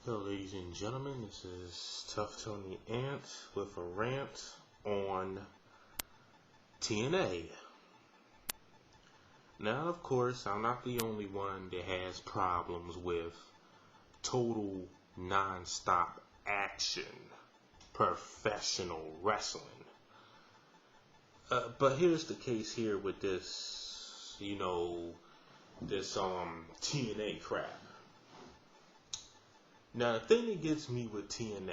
Hello, ladies and gentlemen, this is Tough Tony Ant with a rant on TNA. Now, of course, I'm not the only one that has problems with Total Nonstop Action Professional Wrestling. But here's the case here with this, this TNA crap. Now, the thing that gets me with TNA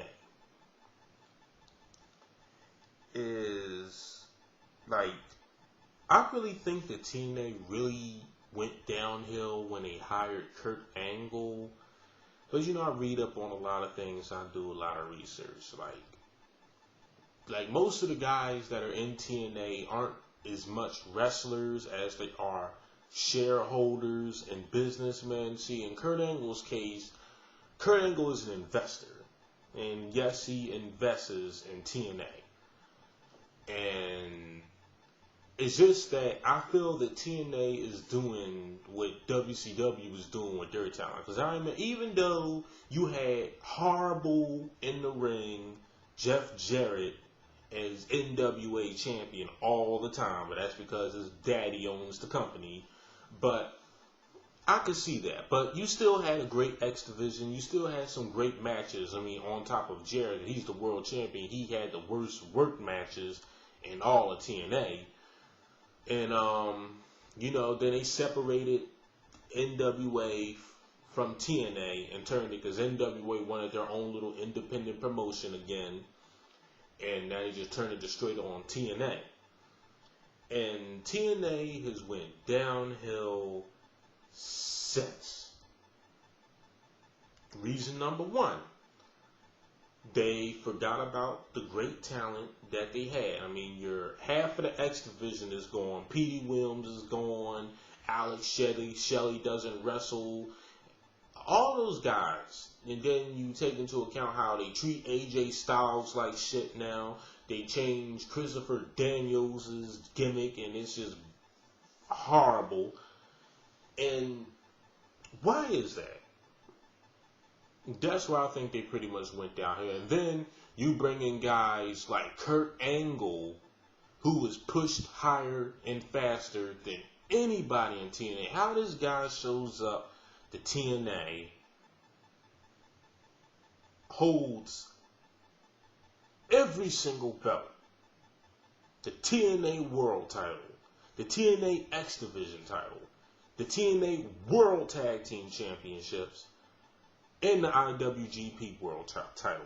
is, I really think that TNA really went downhill when they hired Kurt Angle. Because, I read up on a lot of things, I do a lot of research. Like most of the guys that are in TNA aren't as much wrestlers as they are shareholders and businessmen. See, in Kurt Angle's case, Kurt Angle is an investor, and yes, he invests in TNA, and it's just that I feel that TNA is doing what WCW was doing with their talent, because even though you had horrible in the ring Jeff Jarrett as NWA champion all the time, but that's because his daddy owns the company, but I could see that, but you still had a great X division. You still had some great matches. On top of Jarrett, he's the world champion. He had the worst work matches in all of TNA. And, then they separated NWA from TNA and turned it because NWA wanted their own little independent promotion again. And now they just turned it to straight on TNA. And TNA has went downhill since. Reason number one, they forgot about the great talent that they had. Your half of the X division is gone. Petey Williams is gone. Alex Shelley doesn't wrestle. All those guys. And then you take into account how they treat AJ Styles like shit now. They changed Christopher Daniels' gimmick, and it's just horrible. And why is that? That's why I think they pretty much went down here. And then you bring in guys like Kurt Angle, who was pushed higher and faster than anybody in TNA. How this guy shows up to TNA, holds every single belt, the TNA World title, the TNA X Division title, the TNA World Tag Team Championships, and the IWGP World title.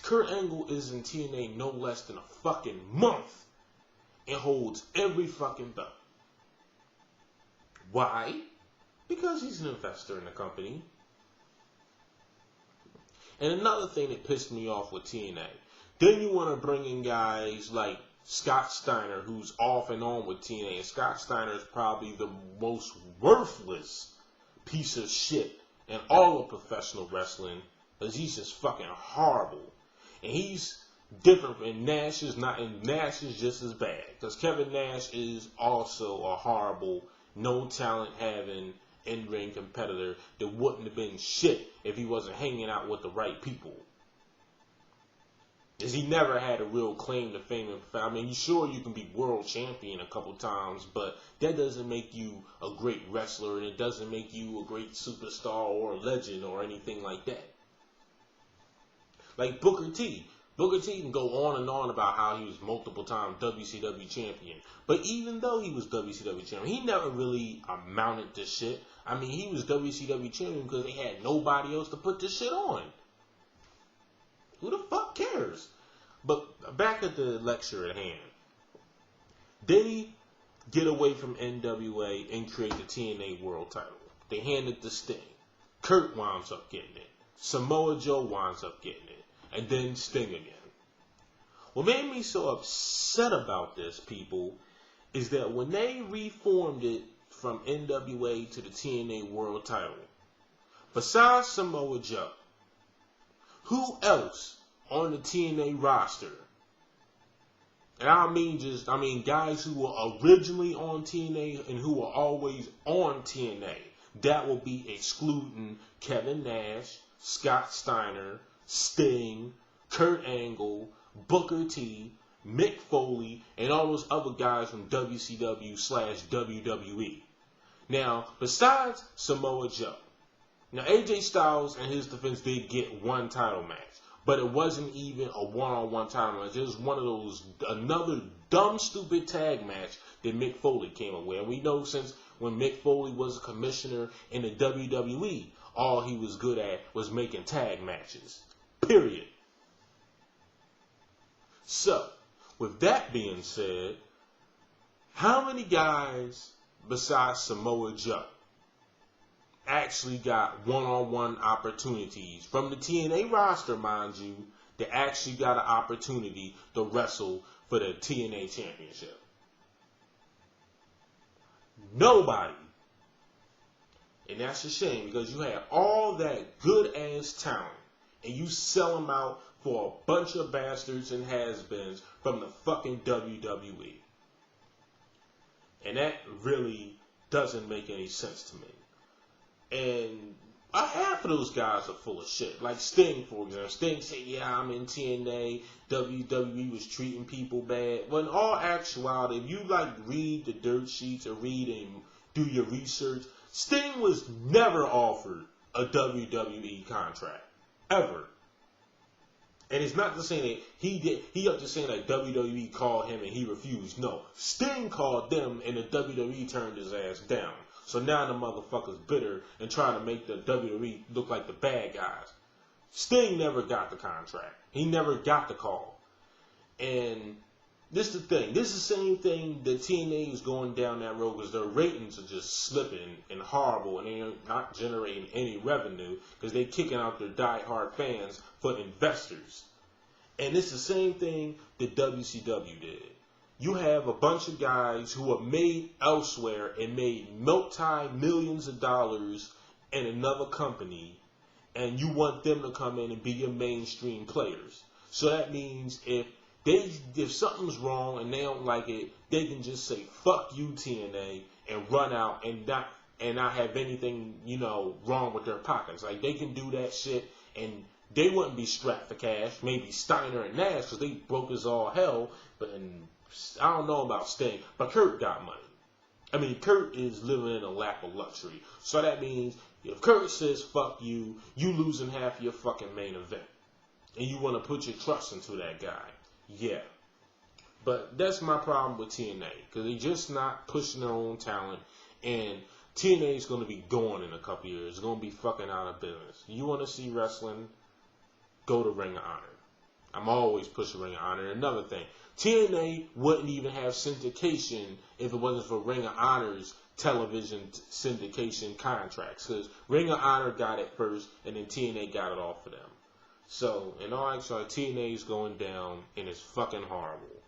Kurt Angle is in TNA no less than a fucking month and holds every fucking belt. Why? Because he's an investor in the company. And another thing that pissed me off with TNA, then you want to bring in guys like Scott Steiner, who's off and on with TNA. And Scott Steiner is probably the most worthless piece of shit in all of professional wrestling, because he's just fucking horrible. And he's different, and Nash is not, and Nash is just as bad, because Kevin Nash is also a horrible, no talent having in-ring competitor that wouldn't have been shit if he wasn't hanging out with the right people. Because he never had a real claim to fame. Sure, you can be world champion a couple times, but that doesn't make you a great wrestler, and it doesn't make you a great superstar or a legend or anything like that. Like Booker T. Booker T can go on and on about how he was multiple time WCW champion. But even though he was WCW champion, he never really amounted to shit. He was WCW champion because they had nobody else to put this shit on. Who the fuck cares? But back at the lecture at hand. They get away from NWA and create the TNA World title. They hand it to Sting. Kurt winds up getting it. Samoa Joe winds up getting it. And then Sting again. What made me so upset about this, people, is that when they reformed it from NWA to the TNA World title, besides Samoa Joe, who else on the TNA roster? And guys who were originally on TNA and who were always on TNA. that will be excluding Kevin Nash, Scott Steiner, Sting, Kurt Angle, Booker T, Mick Foley, and all those other guys from WCW/WWE. Now, besides Samoa Joe, now AJ Styles and his defense did get one title match, but it wasn't even a one-on-one title match. It was one of those, another dumb, stupid tag match that Mick Foley came away. And we know since when Mick Foley was a commissioner in the WWE, all he was good at was making tag matches. Period. So, with that being said, how many guys besides Samoa Joe actually got one-on-one opportunities from the TNA roster, mind you, that actually got an opportunity to wrestle for the TNA Championship? Nobody. And that's a shame, because you had all that good-ass talent and you sell them out for a bunch of bastards and has-beens from the fucking WWE. And that really doesn't make any sense to me. And half of those guys are full of shit. Like Sting, for example. Sting said, yeah, I'm in TNA. WWE was treating people bad. Well, in all actuality, if you read the dirt sheets or read and do your research, Sting was never offered a WWE contract. Ever. And it's not to say that he did. He up to saying that WWE called him and he refused. No. Sting called them and the WWE turned his ass down. So now the motherfucker's bitter and trying to make the WWE look like the bad guys. Sting never got the contract. He never got the call. And this is the thing. This is the same thing that TNA is going down that road, because their ratings are just slipping and horrible, and they're not generating any revenue because they're kicking out their diehard fans for investors. And it's the same thing that WCW did. You have a bunch of guys who are made elsewhere and made multi-millions of dollars in another company, and you want them to come in and be your mainstream players. So that means if something's wrong and they don't like it, they can just say fuck you TNA and run out and not have anything, wrong with their pockets. Like, they can do that shit and they wouldn't be strapped for cash. Maybe Steiner and Nash, because they broke as all hell. But I don't know about Sting, but Kurt got money. I mean, Kurt is living in a lap of luxury. So that means if Kurt says fuck you, you losing half of your fucking main event. And you want to put your trust into that guy. Yeah. But that's my problem with TNA, because they're just not pushing their own talent. And TNA is going to be gone in a couple years. It's going to be fucking out of business. You want to see wrestling? Go to Ring of Honor. I'm always pushing Ring of Honor. Another thing, TNA wouldn't even have syndication if it wasn't for Ring of Honor's television syndication contracts, because Ring of Honor got it first and then TNA got it off for them. So, in all actuality, TNA is going down and it's fucking horrible.